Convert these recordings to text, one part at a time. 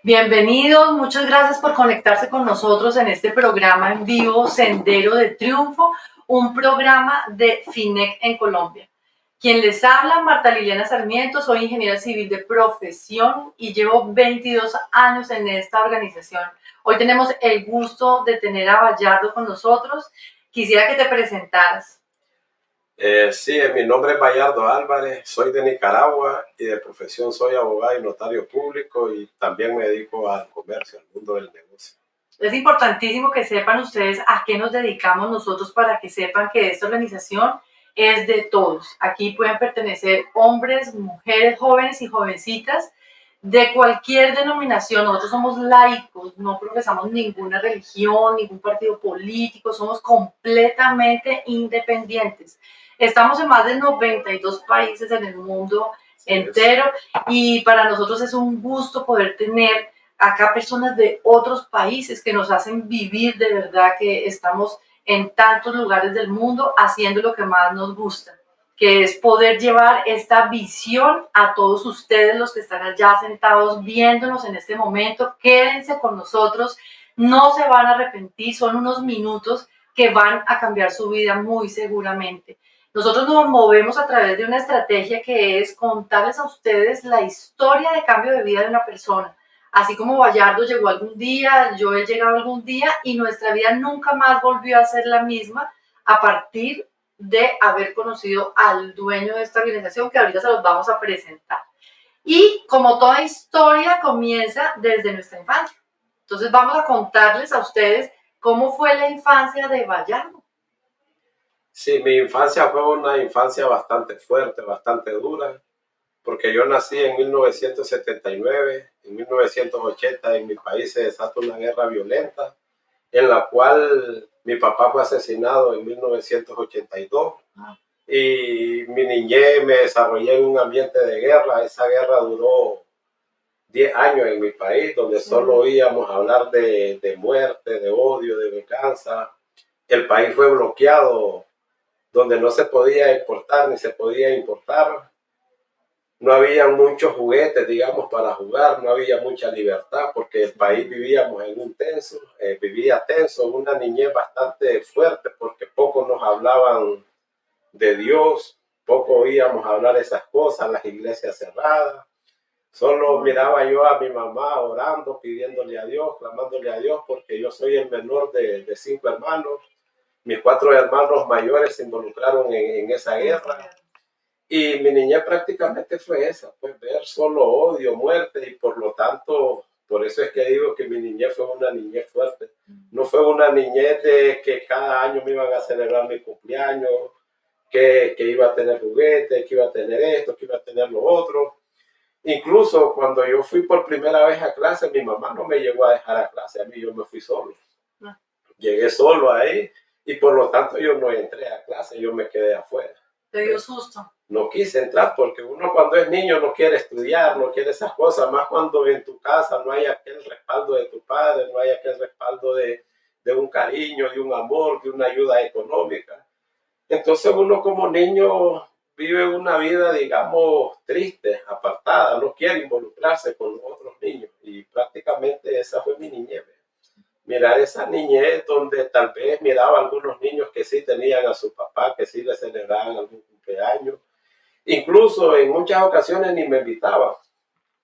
Bienvenidos, muchas gracias por conectarse con nosotros en este programa en vivo Sendero de Triunfo, un programa de FINEC en Colombia. Quien les habla, Marta Liliana Sarmiento, soy ingeniera civil de profesión y llevo 22 años en esta organización. Hoy tenemos el gusto de tener a Bayardo con nosotros. Quisiera que te presentaras. Sí, mi nombre es Bayardo Álvarez, soy de Nicaragua y de profesión soy abogado y notario público y también me dedico al comercio, al mundo del negocio. Es importantísimo que sepan ustedes a qué nos dedicamos nosotros para que sepan que esta organización es de todos. Aquí pueden pertenecer hombres, mujeres, jóvenes y jovencitas de cualquier denominación. Nosotros somos laicos, no profesamos ninguna religión, ningún partido político, somos completamente independientes. Estamos en más de 92 países en el mundo entero y para nosotros es un gusto poder tener acá personas de otros países que nos hacen vivir de verdad que estamos en tantos lugares del mundo haciendo lo que más nos gusta, que es poder llevar esta visión a todos ustedes, los que están allá sentados viéndonos en este momento. Quédense con nosotros, no se van a arrepentir, son unos minutos que van a cambiar su vida muy seguramente. Nosotros nos movemos a través de una estrategia que es contarles a ustedes la historia de cambio de vida de una persona. Así como Bayardo llegó algún día, yo he llegado algún día y nuestra vida nunca más volvió a ser la misma a partir de haber conocido al dueño de esta organización que ahorita se los vamos a presentar. Y como toda historia comienza desde nuestra infancia. Entonces vamos a contarles a ustedes cómo fue la infancia de Bayardo. Sí, mi infancia fue una infancia bastante fuerte, bastante dura, porque yo nací en 1979, en 1980 en mi país se desató una guerra violenta en la cual mi papá fue asesinado en 1982 y mi niñez me desarrollé en un ambiente de guerra. Esa guerra duró 10 años en mi país, donde solo oíamos hablar de muerte, de odio, de venganza. El país fue bloqueado, donde no se podía exportar ni se podía importar. No había muchos juguetes, digamos, para jugar, no había mucha libertad porque el país vivíamos en un tenso, vivía tenso, una niñez bastante fuerte porque poco nos hablaban de Dios, poco oíamos hablar esas cosas, las iglesias cerradas. Solo miraba yo a mi mamá orando, pidiéndole a Dios, clamándole a Dios, porque yo soy el menor de 5 hermanos. Mis 4 hermanos mayores se involucraron en esa guerra. Y mi niñez prácticamente fue esa, pues ver solo odio, muerte, y por lo tanto, por eso es que digo que mi niñez fue una niñez fuerte. No fue una niñez de que cada año me iban a celebrar mi cumpleaños, que iba a tener juguetes, que iba a tener esto, que iba a tener lo otro. Incluso cuando yo fui por primera vez a clase, mi mamá no me llegó a dejar a clase, a mí yo me fui solo. Llegué solo ahí y por lo tanto yo no entré a clase, yo me quedé afuera. ¿Te dio susto? No quise entrar porque uno cuando es niño no quiere estudiar, no quiere esas cosas, más cuando en tu casa no hay aquel respaldo de tu padre, no hay aquel respaldo de un cariño, de un amor, de una ayuda económica. Entonces uno como niño vive una vida, digamos, triste, apartada, no quiere involucrarse con los otros niños y prácticamente esa fue mi niñez. Mirar esa niñez donde tal vez miraba a algunos niños que sí tenían a su papá, que sí le celebraban algún cumpleaños. Incluso en muchas ocasiones ni me invitaban.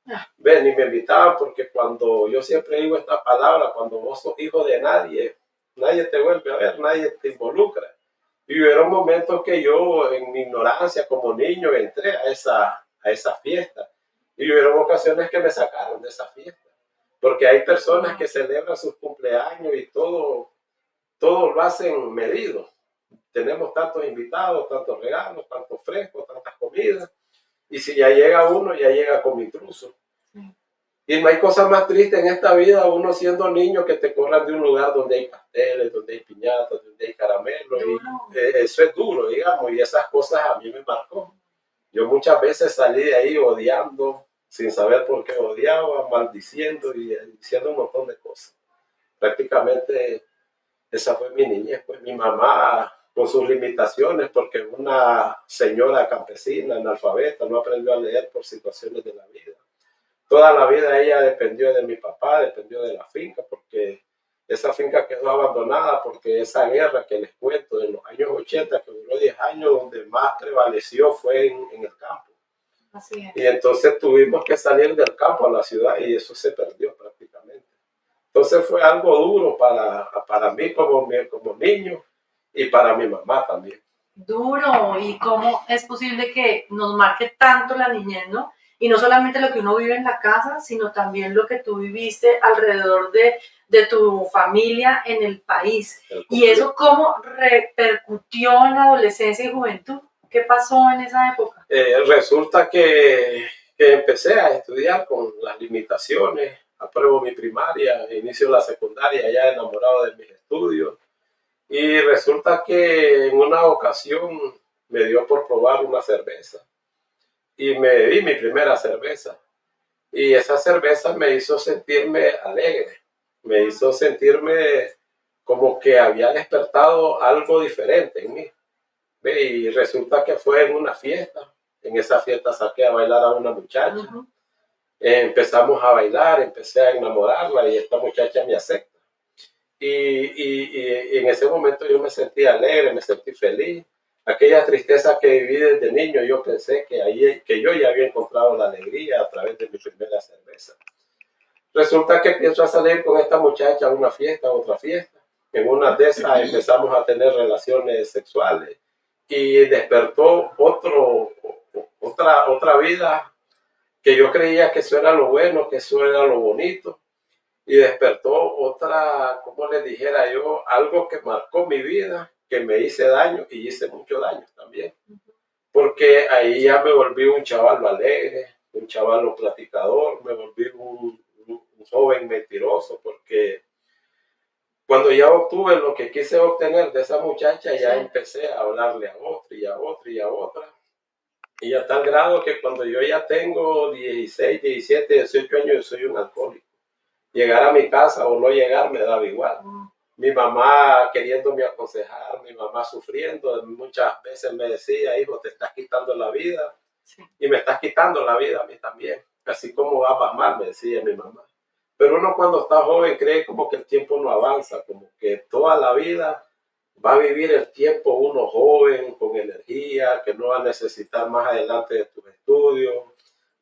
Ni me invitaban porque cuando yo siempre digo esta palabra, cuando vos sos hijo de nadie, nadie te vuelve a ver, nadie te involucra. Y hubieron momentos que yo en mi ignorancia como niño entré a esa fiesta. Y hubieron ocasiones que me sacaron de esa fiesta. Porque hay personas que celebran sus cumpleaños y todo lo hacen medido. Tenemos tantos invitados, tantos regalos, tantos frescos, tantas comidas. Y si ya llega uno, ya llega como intruso. Y no hay cosa más triste en esta vida, uno siendo niño, que te corran de un lugar donde hay pasteles, donde hay piñatas, donde hay caramelos. Y eso es duro, digamos, y esas cosas a mí me marcó. Yo muchas veces salí de ahí odiando, sin saber por qué odiaba, maldiciendo y diciendo un montón de cosas. Prácticamente esa fue mi niñez, pues mi mamá con sus limitaciones, porque una señora campesina, analfabeta, no aprendió a leer por situaciones de la vida. Toda la vida ella dependió de mi papá, dependió de la finca, porque esa finca quedó abandonada porque esa guerra que les cuento de los años 80, que duró 10 años, donde más prevaleció fue en el campo. Así es. Y entonces tuvimos que salir del campo a la ciudad y eso se perdió prácticamente. Entonces fue algo duro para mí como niño y para mi mamá también. Duro, y cómo es posible que nos marque tanto la niñez, ¿no? Y no solamente lo que uno vive en la casa, sino también lo que tú viviste alrededor de tu familia en el país. Y eso cómo repercutió en la adolescencia y juventud. ¿Qué pasó en esa época? Resulta que empecé a estudiar con las limitaciones, apruebo mi primaria, inicio la secundaria ya enamorado de mis estudios. Y resulta que en una ocasión me dio por probar una cerveza y me bebí mi primera cerveza. Y esa cerveza me hizo sentirme alegre, me hizo sentirme como que había despertado algo diferente en mí. ¿Ve? Y resulta que fue en una fiesta. En esa fiesta saqué a bailar a una muchacha. Empezamos a bailar, empecé a enamorarla y esta muchacha me acepta. Y en ese momento yo me sentí alegre, me sentí feliz. Aquella tristeza que viví desde niño, yo pensé que yo ya había encontrado la alegría a través de mi primera cerveza. Resulta que empiezo a salir con esta muchacha a una fiesta, a otra fiesta. En una de esas empezamos a tener relaciones sexuales y despertó otra vida que yo creía que eso era lo bueno, que eso era lo bonito. Y despertó otra, como les dijera yo, algo que marcó mi vida, que me hice daño y hice mucho daño también. Porque ahí ya me volví un chaval alegre, un chaval platicador, me volví un joven mentiroso, porque cuando ya obtuve lo que quise obtener de esa muchacha, ya empecé a hablarle a otra y a otra y a otra. Y a tal grado que cuando yo ya tengo 16, 17, 18 años, yo soy un alcohólico. Llegar a mi casa o no llegar me daba igual. Mi mamá queriéndome aconsejar, mi mamá sufriendo, muchas veces me decía, hijo, te estás quitando la vida. Sí. Y me estás quitando la vida a mí también. Así como vas mal, me decía mi mamá. Pero uno cuando está joven cree como que el tiempo no avanza, como que toda la vida va a vivir el tiempo uno joven, con energía, que no va a necesitar más adelante de tus estudios,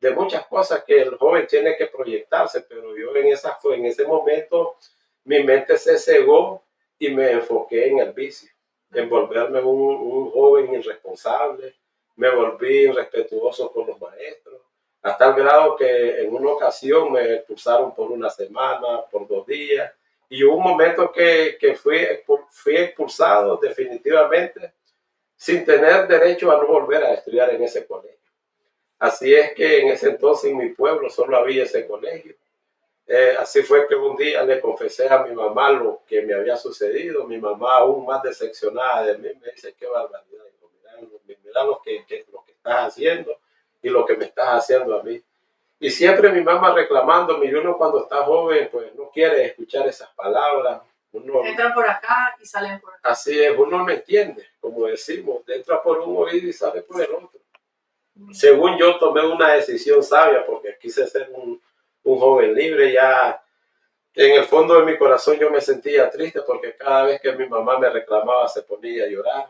de muchas cosas que el joven tiene que proyectarse, pero yo en ese momento mi mente se cegó y me enfoqué en el vicio, en volverme un joven irresponsable, me volví irrespetuoso con los maestros, a tal grado que en una ocasión me expulsaron por una semana, por 2 días, y hubo un momento que fui expulsado definitivamente sin tener derecho a no volver a estudiar en ese colegio. Así es que en ese entonces en mi pueblo solo había ese colegio. Así fue que un día le confesé a mi mamá lo que me había sucedido. Mi mamá, aún más decepcionada de mí, me dice, qué barbaridad. Mira lo que estás haciendo y lo que me estás haciendo a mí. Y siempre mi mamá reclamándome, y uno cuando está joven, pues no quiere escuchar esas palabras. Entran por acá y salen por acá. Así es, uno no entiende, como decimos, entra por un oído y sale por el otro. Según yo tomé una decisión sabia porque quise ser un joven libre. Ya en el fondo de mi corazón yo me sentía triste porque cada vez que mi mamá me reclamaba se ponía a llorar.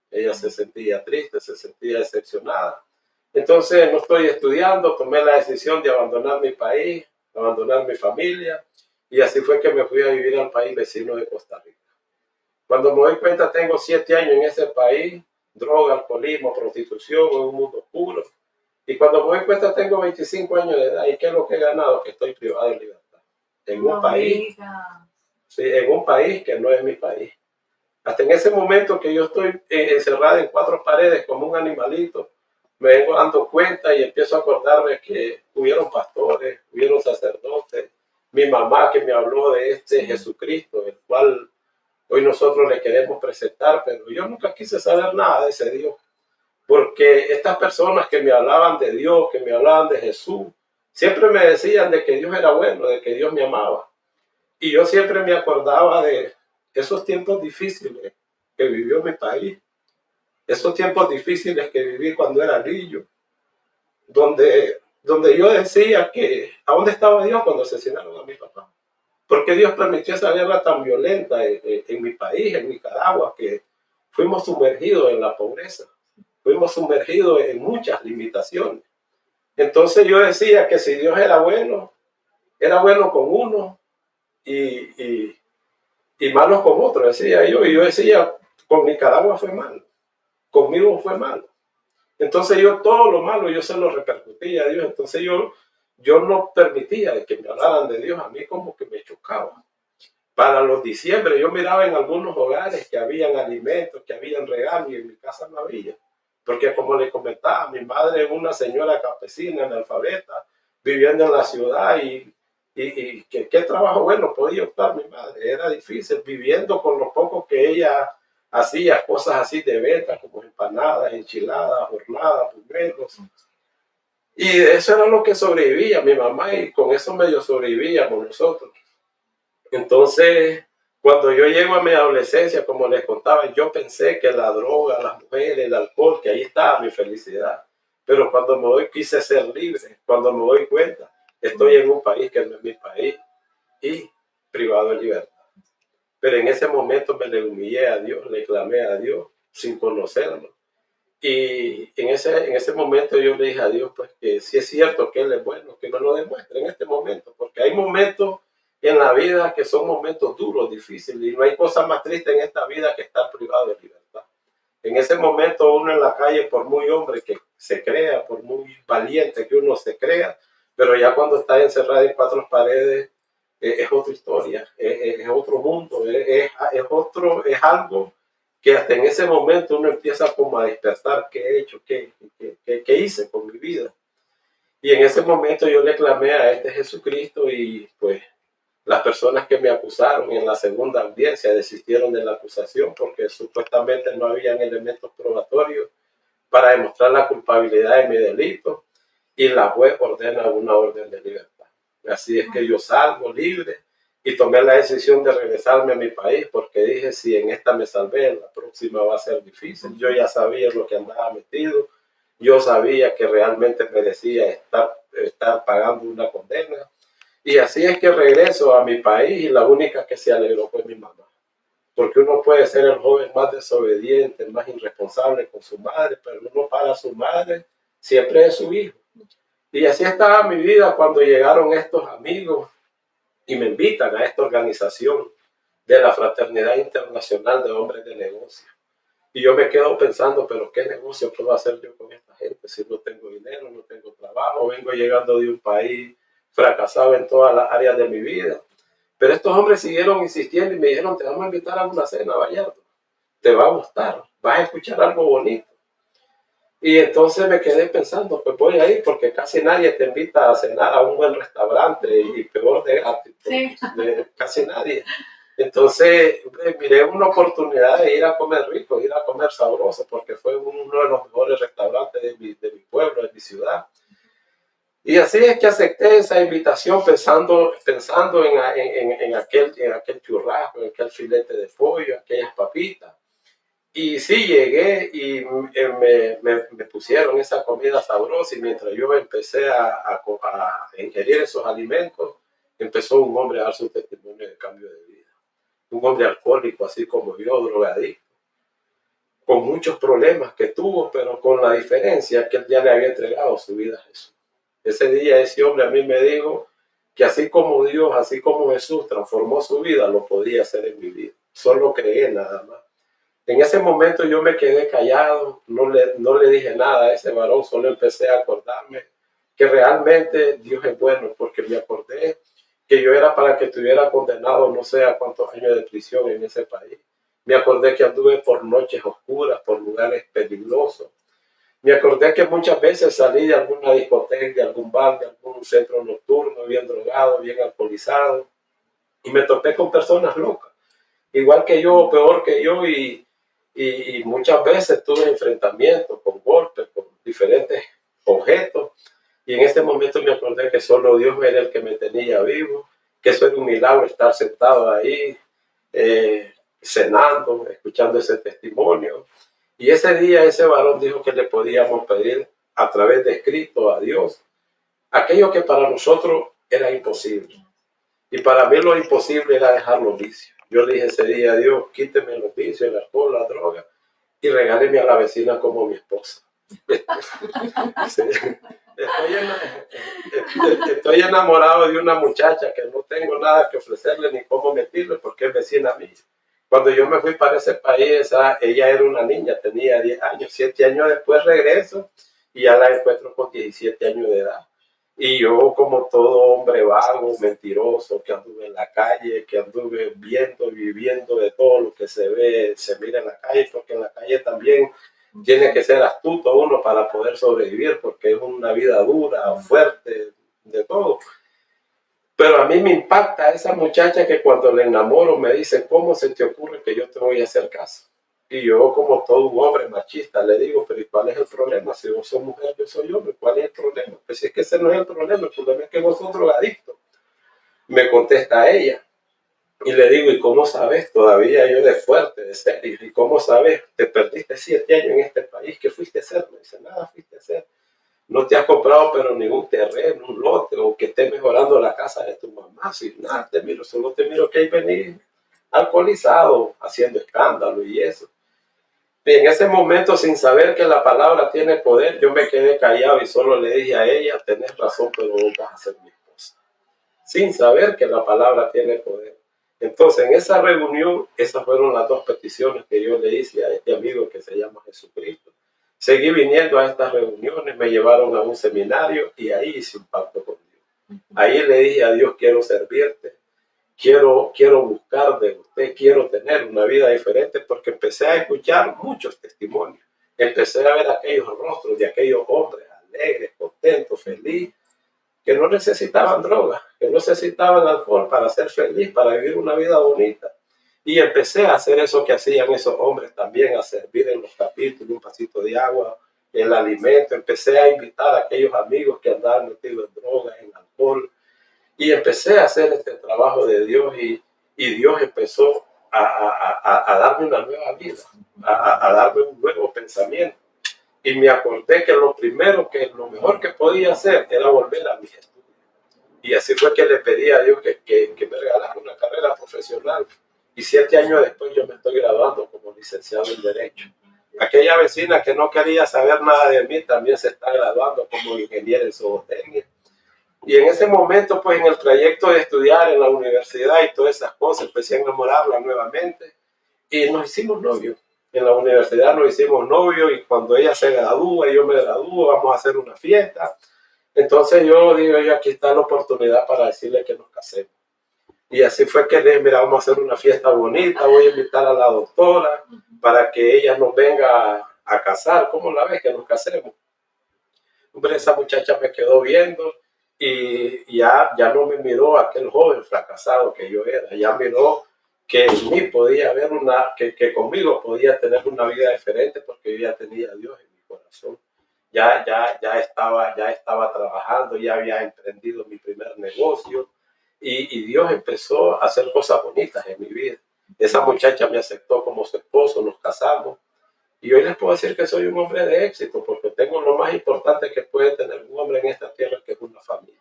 Ella se sentía triste, se sentía decepcionada. Entonces no estoy estudiando, tomé la decisión de abandonar mi país, abandonar mi familia, y así fue que me fui a vivir al país vecino de Costa Rica. Cuando me doy cuenta tengo 7 años en ese país, droga, alcoholismo, prostitución, en un mundo oscuro. Y cuando me doy cuenta tengo 25 años de edad. ¿Y qué es lo que he ganado? Que estoy privado de libertad. En un país, sí, en un país que no es mi país. Hasta en ese momento que yo estoy encerrado en 4 paredes como un animalito, me vengo dando cuenta y empiezo a acordarme que hubieron pastores, hubieron sacerdotes, mi mamá que me habló de este Jesucristo, el cual hoy nosotros le queremos presentar, pero yo nunca quise saber nada de ese Dios. Porque estas personas que me hablaban de Dios, que me hablaban de Jesús, siempre me decían de que Dios era bueno, de que Dios me amaba. Y yo siempre me acordaba de esos tiempos difíciles que vivió mi país, esos tiempos difíciles que viví cuando era niño, donde donde yo decía que ¿a dónde estaba Dios cuando asesinaron a mi papá? ¿Por qué Dios permitió esa guerra tan violenta en mi país, en Nicaragua, que fuimos sumergidos en la pobreza? Fuimos sumergidos en muchas limitaciones. Entonces yo decía que si Dios era bueno con uno y malo con otro, decía yo. Y yo decía, con Nicaragua fue malo, conmigo fue malo. Entonces yo todo lo malo yo se lo repercutía a Dios. Entonces yo no permitía de que me hablaran de Dios, a mí como que me chocaba. Para los diciembre yo miraba en algunos hogares que habían alimentos, que habían regalos, y en mi casa no había. Porque como les comentaba, mi madre es una señora campesina, analfabeta, viviendo en la ciudad y qué trabajo bueno podía optar mi madre. Era difícil, viviendo con lo poco que ella hacía, cosas así de venta, como empanadas, enchiladas, jornadas, buñuelos. Y eso era lo que sobrevivía mi mamá, y con eso medio sobrevivíamos nosotros. Entonces, cuando yo llego a mi adolescencia, como les contaba, yo pensé que la droga, las mujeres, el alcohol, que ahí estaba mi felicidad. Pero cuando me doy, quise ser libre. Cuando me doy cuenta, estoy en un país que no es mi país y privado de libertad. Pero en ese momento me le humillé a Dios, le clamé a Dios sin conocerlo. Y en ese momento yo le dije a Dios, pues, que si es cierto que Él es bueno, que me lo demuestre en este momento, porque hay momentos en la vida que son momentos duros, difíciles, y no hay cosa más triste en esta vida que estar privado de libertad. En ese momento uno en la calle, por muy hombre que se crea, por muy valiente que uno se crea, pero ya cuando está encerrado en cuatro paredes, es otra historia, es otro mundo, es algo que hasta en ese momento uno empieza como a despertar qué he hecho, qué hice con mi vida. Y en ese momento yo le clamé a este Jesucristo, y pues las personas que me acusaron en la segunda audiencia desistieron de la acusación porque supuestamente no habían elementos probatorios para demostrar la culpabilidad de mi delito, y la juez ordena una orden de libertad. Así es que yo salgo libre y tomé la decisión de regresarme a mi país, porque dije, si en esta me salvé, en la próxima va a ser difícil. Yo ya sabía lo que andaba metido, yo sabía que realmente merecía estar pagando una condena. Y así es que regreso a mi país, y la única que se alegró fue mi mamá. Porque uno puede ser el joven más desobediente, más irresponsable con su madre, pero uno para su madre siempre es su hijo. Y así estaba mi vida cuando llegaron estos amigos y me invitan a esta organización de la Fraternidad Internacional de Hombres de Negocio. Y yo me quedo pensando, pero ¿qué negocio puedo hacer yo con esta gente si no tengo dinero, no tengo trabajo, vengo llegando de un país fracasado en todas las áreas de mi vida? Pero estos hombres siguieron insistiendo y me dijeron, te vamos a invitar a una cena, Vallardo. Te va a gustar, vas a escuchar algo bonito. Y entonces me quedé pensando, pues voy a ir, porque casi nadie te invita a cenar a un buen restaurante, y peor de gratis. Sí. Casi nadie. Entonces miré una oportunidad de ir a comer rico, ir a comer sabroso, porque fue uno de los mejores restaurantes de mi pueblo, de mi ciudad. Y así es que acepté esa invitación pensando en aquel churrasco, en aquel filete de pollo, aquellas papitas. Y sí, llegué y me pusieron esa comida sabrosa, y mientras yo empecé a ingerir esos alimentos, empezó un hombre a dar su testimonio de cambio de vida. Un hombre alcohólico, así como yo, drogadicto, con muchos problemas que tuvo, pero con la diferencia que él ya le había entregado su vida a Jesús. Ese día ese hombre a mí me dijo que así como Dios, así como Jesús transformó su vida, lo podía hacer en mi vida. Solo creé nada más. En ese momento yo me quedé callado, no le dije nada a ese varón, solo empecé a acordarme que realmente Dios es bueno, porque me acordé que yo era para que estuviera condenado no sé a cuántos años de prisión en ese país. Me acordé que anduve por noches oscuras, por lugares peligrosos. Me acordé que muchas veces salí de alguna discoteca, de algún bar, de algún centro nocturno, bien drogado, bien alcoholizado, y me topé con personas locas, igual que yo, peor que yo, y muchas veces tuve enfrentamientos con golpes, con diferentes objetos. Y en este momento me acordé que solo Dios era el que me tenía vivo, que eso era un milagro estar sentado ahí, cenando, escuchando ese testimonio. Y ese día ese varón dijo que le podíamos pedir a través de escrito a Dios aquello que para nosotros era imposible. Y para mí lo imposible era dejar los vicios. Yo le dije ese día a Dios, quíteme los vicios, el alcohol, la droga, y regáleme a la vecina como mi esposa. Sí. Estoy enamorado de una muchacha que no tengo nada que ofrecerle ni cómo meterle porque es vecina mía. Cuando yo me fui para ese país, ella era una niña, tenía 10 años, 7 años después regreso y ya la encuentro con 17 años de edad. Y yo, como todo hombre vago, mentiroso, que anduve en la calle, que anduve viendo y viviendo de todo lo que se ve, se mira en la calle, porque en la calle también tiene que ser astuto uno para poder sobrevivir, porque es una vida dura, fuerte, de todo. Pero a mí me impacta esa muchacha que cuando le enamoro me dice, ¿cómo se te ocurre que yo te voy a hacer caso? Y yo, como todo un hombre machista, le digo, pero ¿y cuál es el problema? Si vos sos mujer, yo soy hombre, ¿cuál es el problema? Pues si es que ese no es el problema es que vos sos drogadicto. Me contesta ella. Y le digo, ¿y cómo sabes? Todavía yo de fuerte, de serio. ¿Y cómo sabes? Te perdiste 7 años en este país. ¿Qué fuiste a hacer? Me dice, nada fuiste a hacer. No te has comprado pero ningún terreno, un lote, o que esté mejorando la casa de tu mamá. Si nada, te miro, solo te miro que hay venir alcoholizado, haciendo escándalo y eso. Y en ese momento, sin saber que la palabra tiene poder, yo me quedé callado y solo le dije a ella, tenés razón, pero vos vas a ser mi esposa. Sin saber que la palabra tiene poder. Entonces, en esa reunión, esas fueron las dos peticiones que yo le hice a este amigo que se llama Jesucristo. Seguí viniendo a estas reuniones, me llevaron a un seminario y ahí hice un pacto con Dios. Ahí le dije a Dios, quiero servirte, quiero buscar de usted, quiero tener una vida diferente, porque empecé a escuchar muchos testimonios. Empecé a ver aquellos rostros de aquellos hombres alegres, contentos, felices, que no necesitaban drogas, que no necesitaban alcohol para ser feliz, para vivir una vida bonita. Y empecé a hacer eso que hacían esos hombres también, a servir en los capítulos, un vasito de agua, el alimento. Empecé a invitar a aquellos amigos que andaban metidos en drogas, en alcohol. Y empecé a hacer este trabajo de Dios y Dios empezó a darme una nueva vida, a darme un nuevo pensamiento. Y me acordé que lo mejor que podía hacer era volver a mis estudios. Y así fue que le pedí a Dios que me regalara una carrera profesional. Y 7 años después yo me estoy graduando como licenciado en Derecho. Aquella vecina que no quería saber nada de mí también se está graduando como ingeniera en zootecnia. Y en ese momento, pues en el trayecto de estudiar en la universidad y todas esas cosas, empecé a enamorarla nuevamente y nos hicimos novios. En la universidad nos hicimos novios y cuando ella se gradúa y yo me gradúo, vamos a hacer una fiesta. Entonces yo digo, aquí está la oportunidad para decirle que nos casemos. Y así fue que le dije, mira, vamos a hacer una fiesta bonita, voy a invitar a la doctora para que ella nos venga a casar. ¿Cómo la ves? Que nos casemos. Hombre, esa muchacha me quedó viendo y ya no me miró aquel joven fracasado que yo era, ya miró que en mí podía haber que conmigo podía tener una vida diferente porque yo ya tenía a Dios en mi corazón. Ya estaba trabajando, ya había emprendido mi primer negocio y Dios empezó a hacer cosas bonitas en mi vida. Esa muchacha me aceptó como su esposo, nos casamos. Y hoy les puedo decir que soy un hombre de éxito porque tengo lo más importante que puede tener un hombre en esta tierra, que es una familia.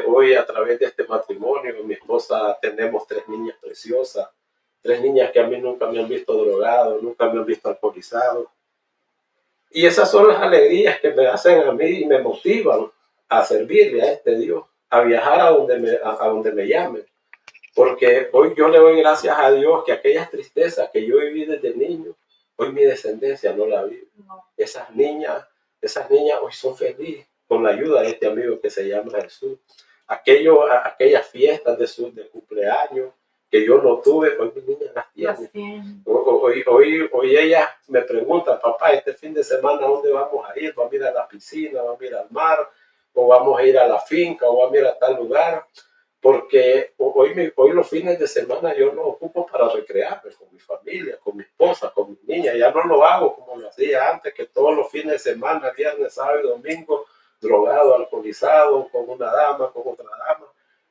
Hoy a través de este matrimonio, mi esposa, tenemos 3 niñas preciosas, 3 niñas que a mí nunca me han visto drogado, nunca me han visto alcoholizado. Y esas son las alegrías que me hacen a mí y me motivan a servirle a este Dios, a viajar a donde me llamen. Porque hoy yo le doy gracias a Dios que aquellas tristezas que yo viví desde niño, hoy mi descendencia no la vive. No. Esas niñas hoy son felices con la ayuda de este amigo que se llama Jesús. Aquellas fiestas de cumpleaños que yo no tuve, hoy mis niñas las tienen. Hoy ellas me preguntan, papá, este fin de semana, ¿a dónde vamos a ir? ¿Vamos a ir a la piscina? ¿Vamos a ir al mar? ¿O vamos a ir a la finca? ¿O vamos a ir a tal lugar? Porque hoy los fines de semana yo los ocupo para recrearme con mi familia, con mi esposa, con mis niñas. Ya no lo hago como lo hacía antes, que todos los fines de semana, viernes, sábado y domingo, drogado, alcoholizado, con una dama, con otra dama.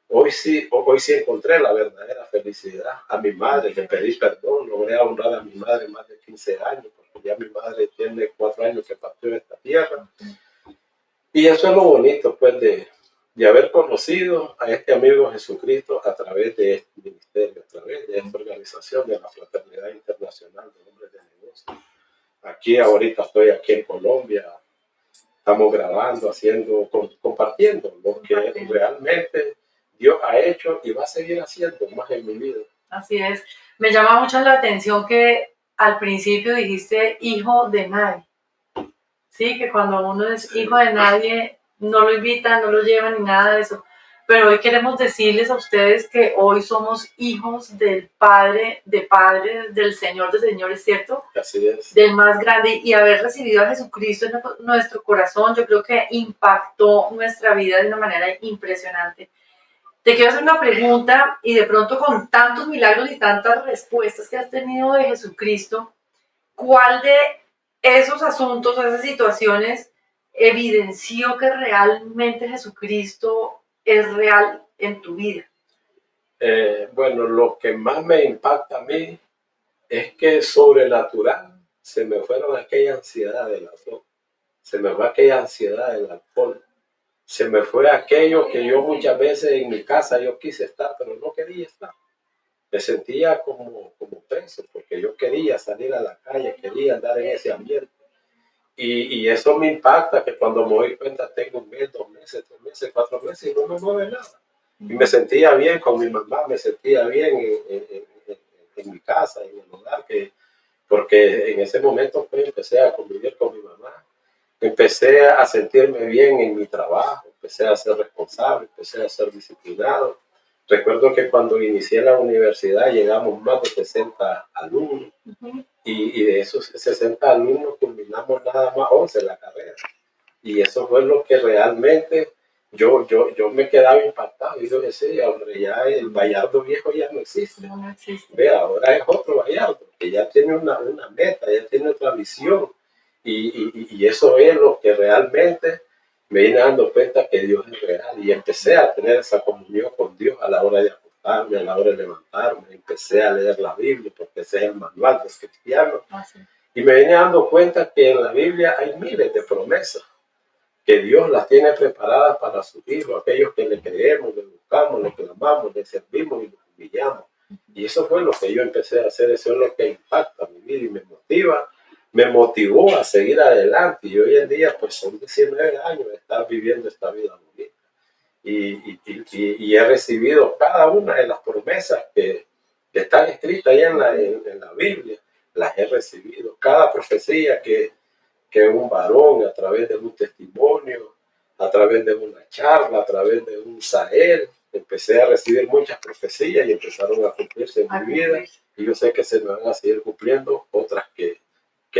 Hoy sí encontré la verdadera felicidad. A mi madre le pedí perdón, logré honrar a mi madre más de 15 años, porque ya mi madre tiene 4 años que partió de esta tierra. Y eso es lo bonito, pues, de haber conocido a este amigo Jesucristo a través de este ministerio, a través de esta organización de la Fraternidad Internacional de Hombres de Negocios. Aquí ahorita estoy aquí en Colombia, estamos grabando, haciendo, compartiendo lo que realmente Dios ha hecho y va a seguir haciendo más en mi vida. Así es. Me llama mucho la atención que al principio dijiste hijo de nadie. Sí, que cuando uno es hijo de nadie, no lo invitan, no lo llevan ni nada de eso. Pero hoy queremos decirles a ustedes que hoy somos hijos del Padre, de Padres, del Señor de señores, ¿cierto? Así es. Del más grande, y haber recibido a Jesucristo en nuestro corazón, yo creo que impactó nuestra vida de una manera impresionante. Te quiero hacer una pregunta, y de pronto con tantos milagros y tantas respuestas que has tenido de Jesucristo, ¿cuál de esos asuntos, esas situaciones, evidenció que realmente Jesucristo es real en tu vida? Bueno, lo que más me impacta a mí es que sobrenatural se me fueron aquella ansiedad de la droga, se me fue aquella ansiedad del alcohol, se me fue aquello que yo muchas veces en mi casa yo quise estar, pero no quería estar. Me sentía como preso, porque yo quería salir a la calle, quería andar en ese ambiente. Y eso me impacta, que cuando me doy cuenta tengo un mes, 2 meses, 3 meses, 4 meses y no me mueve nada. Y me sentía bien con mi mamá, me sentía bien en mi casa, en el hogar, porque en ese momento pues, empecé a convivir con mi mamá, empecé a sentirme bien en mi trabajo, empecé a ser responsable, empecé a ser disciplinado. Recuerdo que cuando inicié la universidad llegamos más de 60 alumnos y de esos 60 alumnos culminamos nada más 11 en la carrera. Y eso fue lo que realmente yo me quedaba impactado. Y yo decía, hombre, ya el Bayardo viejo ya no existe. No, no existe. Ve, ahora es otro Bayardo, que ya tiene una meta, ya tiene otra visión. Y eso es lo que realmente me vine dando cuenta que Dios es real. Y empecé a tener esa comunión con Dios a la hora de acostarme, a la hora de levantarme. Empecé a leer la Biblia, porque ese es el manual del cristiano. Y me vine dando cuenta que en la Biblia hay miles de promesas, que Dios las tiene preparadas para sus hijos, aquellos que le creemos, le buscamos, le clamamos, le servimos y le humillamos. Y eso fue lo que yo empecé a hacer, eso es lo que impacta mi vida y me motivó a seguir adelante. Y hoy en día, pues son 19 años de estar viviendo esta vida bonita. Y he recibido cada una de las promesas que están escritas ahí en la Biblia, las he recibido. Cada profecía que un varón, a través de un testimonio, a través de una charla, a través de un sael, empecé a recibir muchas profecías y empezaron a cumplirse en mi vida. Y yo sé que se me van a seguir cumpliendo otras que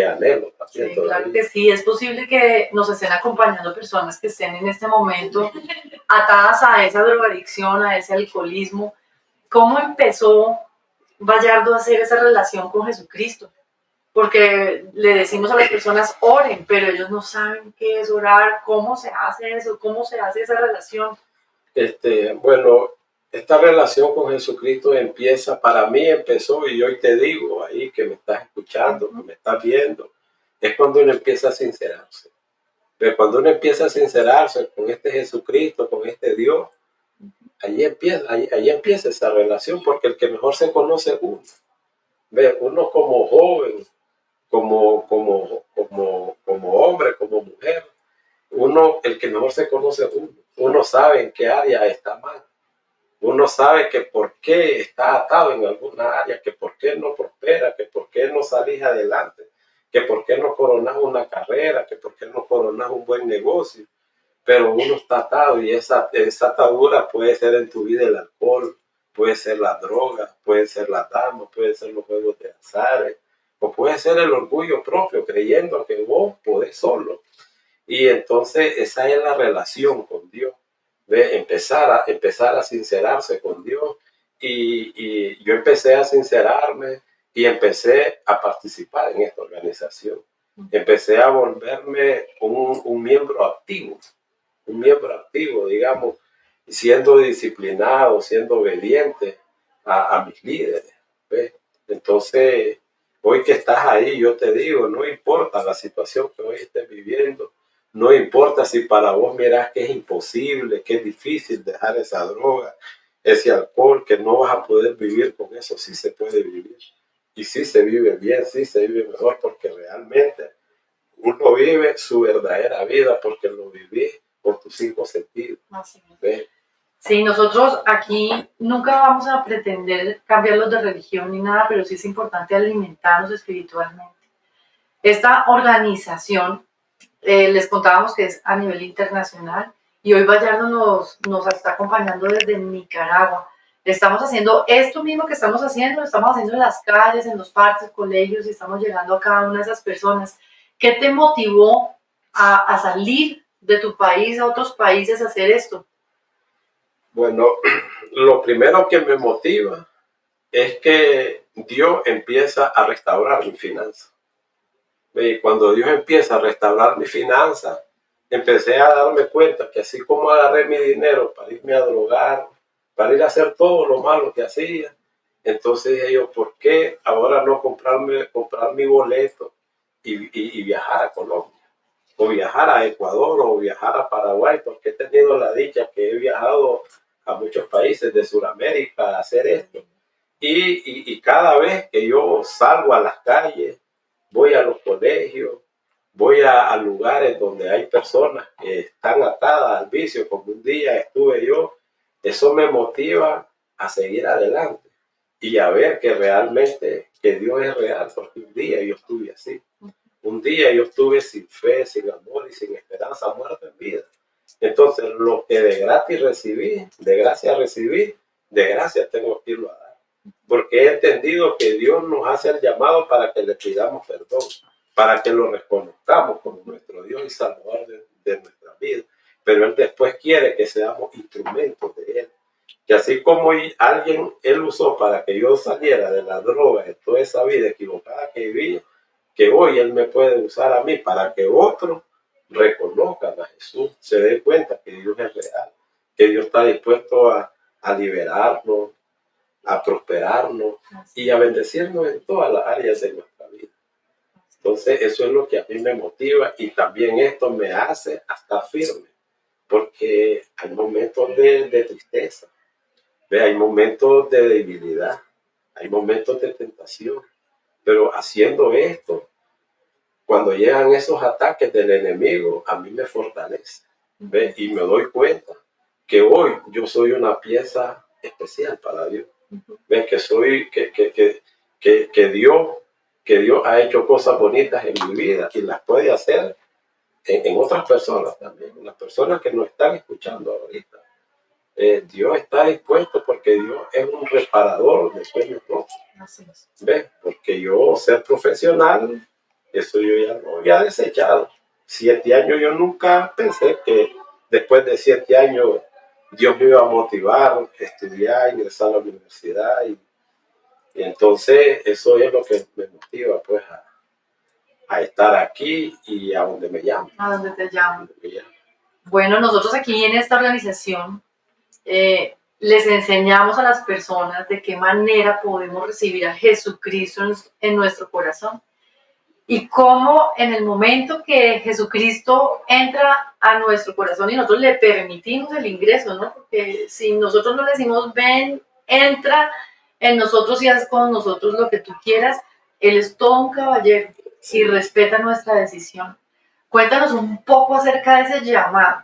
anhelo también. Sí, claro que sí. Es posible que nos estén acompañando personas que estén en este momento atadas a esa drogadicción, a ese alcoholismo. ¿Cómo empezó Bayardo a hacer esa relación con Jesucristo? Porque le decimos a las personas oren, pero ellos no saben qué es orar, cómo se hace eso, cómo se hace esa relación. Bueno, esta relación con Jesucristo empieza, para mí empezó, y hoy te digo ahí que me estás escuchando, que me estás viendo, es cuando uno empieza a sincerarse. Pero cuando uno empieza a sincerarse con este Jesucristo, con este Dios, ahí empieza esa relación, porque el que mejor se conoce es uno. Ve, uno como joven, como hombre, como mujer, uno, el que mejor se conoce es uno. Uno sabe en qué área está mal. Uno sabe que por qué está atado en alguna área, que por qué no prospera, que por qué no salís adelante, que por qué no coronás una carrera, que por qué no coronás un buen negocio. Pero uno está atado y esa atadura puede ser en tu vida el alcohol, puede ser la droga, puede ser la dama, puede ser los juegos de azares, o puede ser el orgullo propio, creyendo que vos podés solo. Y entonces esa es la relación con Dios, de empezar a sincerarse con Dios. Y yo empecé a sincerarme y empecé a participar en esta organización. Empecé a volverme un miembro activo, digamos, siendo disciplinado, siendo obediente a mis líderes. ¿Ves? Entonces, hoy que estás ahí, yo te digo, no importa la situación que hoy estés viviendo, No importa si para vos mirás que es imposible, que es difícil dejar esa droga, ese alcohol, que no vas a poder vivir con eso, sí se puede vivir. Y sí se vive bien, sí se vive mejor, porque realmente uno vive su verdadera vida porque lo vivís con tus 5 sentidos. ¿Ves? Sí, nosotros aquí nunca vamos a pretender cambiarlos de religión ni nada, pero sí es importante alimentarnos espiritualmente. Esta organización, les contábamos que es a nivel internacional y hoy Bayardo nos está acompañando desde Nicaragua. Estamos haciendo esto mismo que estamos haciendo, lo estamos haciendo en las calles, en los parques, colegios y estamos llegando a cada una de esas personas. ¿Qué te motivó a salir de tu país a otros países a hacer esto? Bueno, lo primero que me motiva es que Dios empieza a restaurar mi finanza. Y cuando Dios empieza a restaurar mi finanza, empecé a darme cuenta que así como agarré mi dinero para irme a drogar, para ir a hacer todo lo malo que hacía, entonces dije yo, ¿por qué ahora no comprar mi boleto y viajar a Colombia? O viajar a Ecuador o viajar a Paraguay, porque he tenido la dicha que he viajado a muchos países de Sudamérica a hacer esto. Y cada vez que yo salgo a las calles, voy a los colegios, voy a lugares donde hay personas que están atadas al vicio, como un día estuve yo, eso me motiva a seguir adelante y a ver que realmente que Dios es real, porque un día yo estuve así. Un día yo estuve sin fe, sin amor y sin esperanza, muerto en vida. Entonces, lo que de gratis recibí, de gracia recibí, de gracia tengo que irlo a dar. Porque he entendido que Dios nos hace el llamado para que le pidamos perdón, para que lo reconozcamos como nuestro Dios y Salvador de nuestra vida. Pero Él después quiere que seamos instrumentos de Él. Que así como Él usó para que yo saliera de la droga, de toda esa vida equivocada que vivía, que hoy Él me puede usar a mí para que otros reconozcan a Jesús, se den cuenta que Dios es real, que Dios está dispuesto a liberarnos, a prosperarnos y a bendecirnos en todas las áreas de nuestra vida. Entonces eso es lo que a mí me motiva y también esto me hace hasta firme, porque hay momentos de tristeza, hay momentos de debilidad, hay momentos de tentación, pero haciendo esto, cuando llegan esos ataques del enemigo, a mí me fortalece. ¿Ve? Y me doy cuenta que hoy yo soy una pieza especial para Dios. ¿Ve? Que Dios ha hecho cosas bonitas en mi vida y las puede hacer en otras personas también, en las personas que nos están escuchando ahorita. Dios está dispuesto porque Dios es un reparador de sueños rotos. ¿Ves? Porque yo ser profesional, eso yo ya lo había desechado. 7 años yo nunca pensé que después de 7 años Dios me iba a motivar a estudiar, ingresar a la universidad y entonces eso es lo que me motiva pues a estar aquí y a donde me llaman. A donde te llaman. Bueno, nosotros aquí en esta organización les enseñamos a las personas de qué manera podemos recibir a Jesucristo en nuestro corazón y cómo en el momento que Jesucristo entra a nuestro corazón y nosotros le permitimos el ingreso, ¿no? Porque si nosotros no le decimos, ven, entra en nosotros y haz con nosotros lo que tú quieras, Él es todo un caballero y respeta nuestra decisión. Cuéntanos un poco acerca de ese llamado.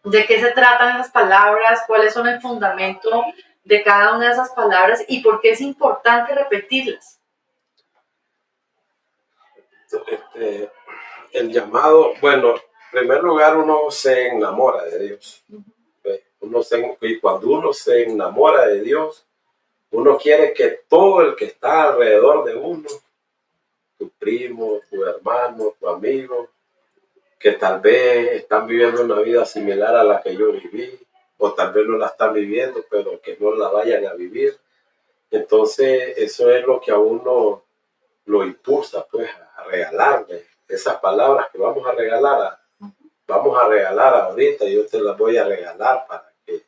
¿De qué se tratan esas palabras? ¿Cuáles son el fundamento de cada una de esas palabras? ¿Y por qué es importante repetirlas? El llamado, bueno, en primer lugar uno se enamora de Dios. Y cuando uno se enamora de Dios, uno quiere que todo el que está alrededor de uno, tu primo, tu hermano, tu amigo, que tal vez están viviendo una vida similar a la que yo viví, o tal vez no la están viviendo, pero que no la vayan a vivir. Entonces, eso es lo que a uno lo impulsa, pues, a regalarle esas palabras que vamos a regalar ahorita, yo te las voy a regalar para que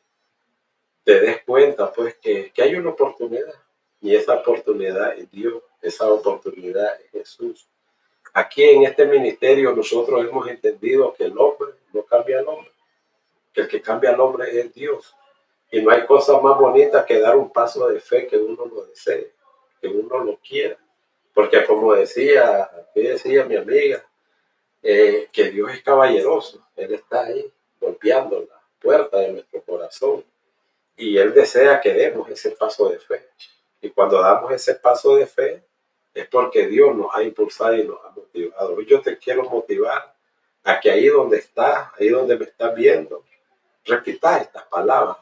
te des cuenta, pues, que hay una oportunidad, y esa oportunidad es Dios, esa oportunidad es Jesús. Aquí en este ministerio nosotros hemos entendido que el hombre no cambia al hombre, que el que cambia al hombre es Dios. Y no hay cosa más bonita que dar un paso de fe que uno lo desee, que uno lo quiera. Porque como decía mi amiga, que Dios es caballeroso. Él está ahí golpeando la puerta de nuestro corazón y Él desea que demos ese paso de fe. Y cuando damos ese paso de fe es porque Dios nos ha impulsado y nos ha motivado. Hoy yo te quiero motivar a que ahí donde estás, ahí donde me estás viendo, repitas estas palabras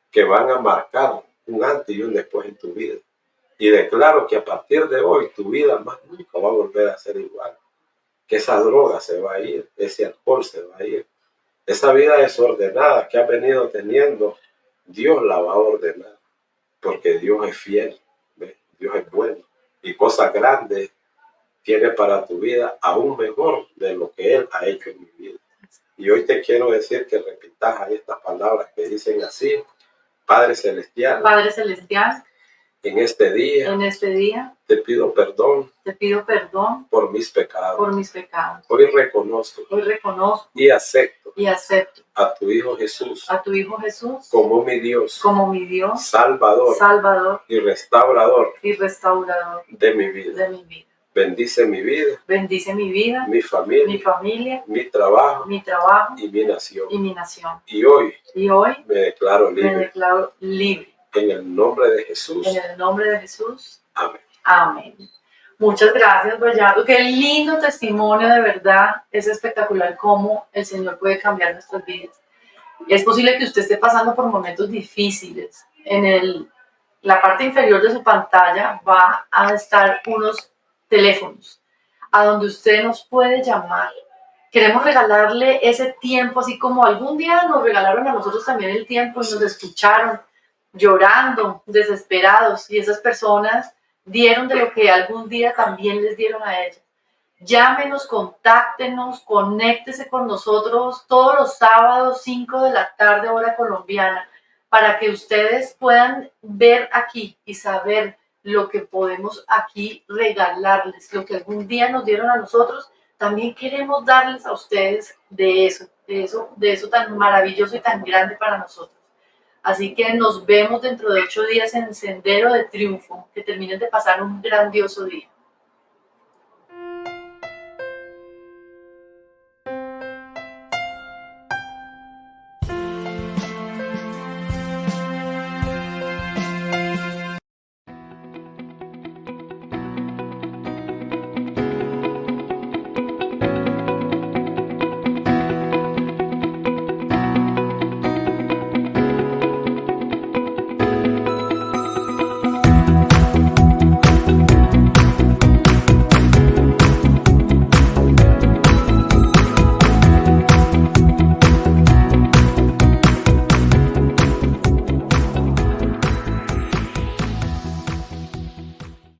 que van a marcar un antes y un después en tu vida. Y declaro que a partir de hoy tu vida más nunca va a volver a ser igual. Que esa droga se va a ir, ese alcohol se va a ir. Esa vida desordenada que has venido teniendo, Dios la va a ordenar. Porque Dios es fiel, ¿ves? Dios es bueno. Y cosas grandes tiene para tu vida aún mejor de lo que Él ha hecho en mi vida. Y hoy te quiero decir que repitas ahí estas palabras que dicen así: Padre Celestial, Padre Celestial, en este día te pido perdón por mis pecados. Hoy reconozco y acepto a tu Hijo Jesús como mi Dios, Salvador y restaurador de mi vida. Bendice mi vida, mi familia, mi trabajo y mi nación. Y hoy me declaro libre. En el nombre de Jesús. Amén. Amén. Muchas gracias, Bayardo. Qué lindo testimonio, de verdad. Es espectacular cómo el Señor puede cambiar nuestras vidas. Es posible que usted esté pasando por momentos difíciles. En la parte inferior de su pantalla va a estar unos teléfonos a donde usted nos puede llamar. Queremos regalarle ese tiempo, así como algún día nos regalaron a nosotros también el tiempo y nos escucharon llorando, desesperados, y esas personas dieron de lo que algún día también les dieron a ellas. Llámenos, contáctenos, conéctese con nosotros todos los sábados 5 de la tarde hora colombiana para que ustedes puedan ver aquí y saber lo que podemos aquí regalarles, lo que algún día nos dieron a nosotros. También queremos darles a ustedes de eso tan maravilloso y tan grande para nosotros. Así que nos vemos dentro de 8 días en Sendero de Triunfo. Que terminen de pasar un grandioso día.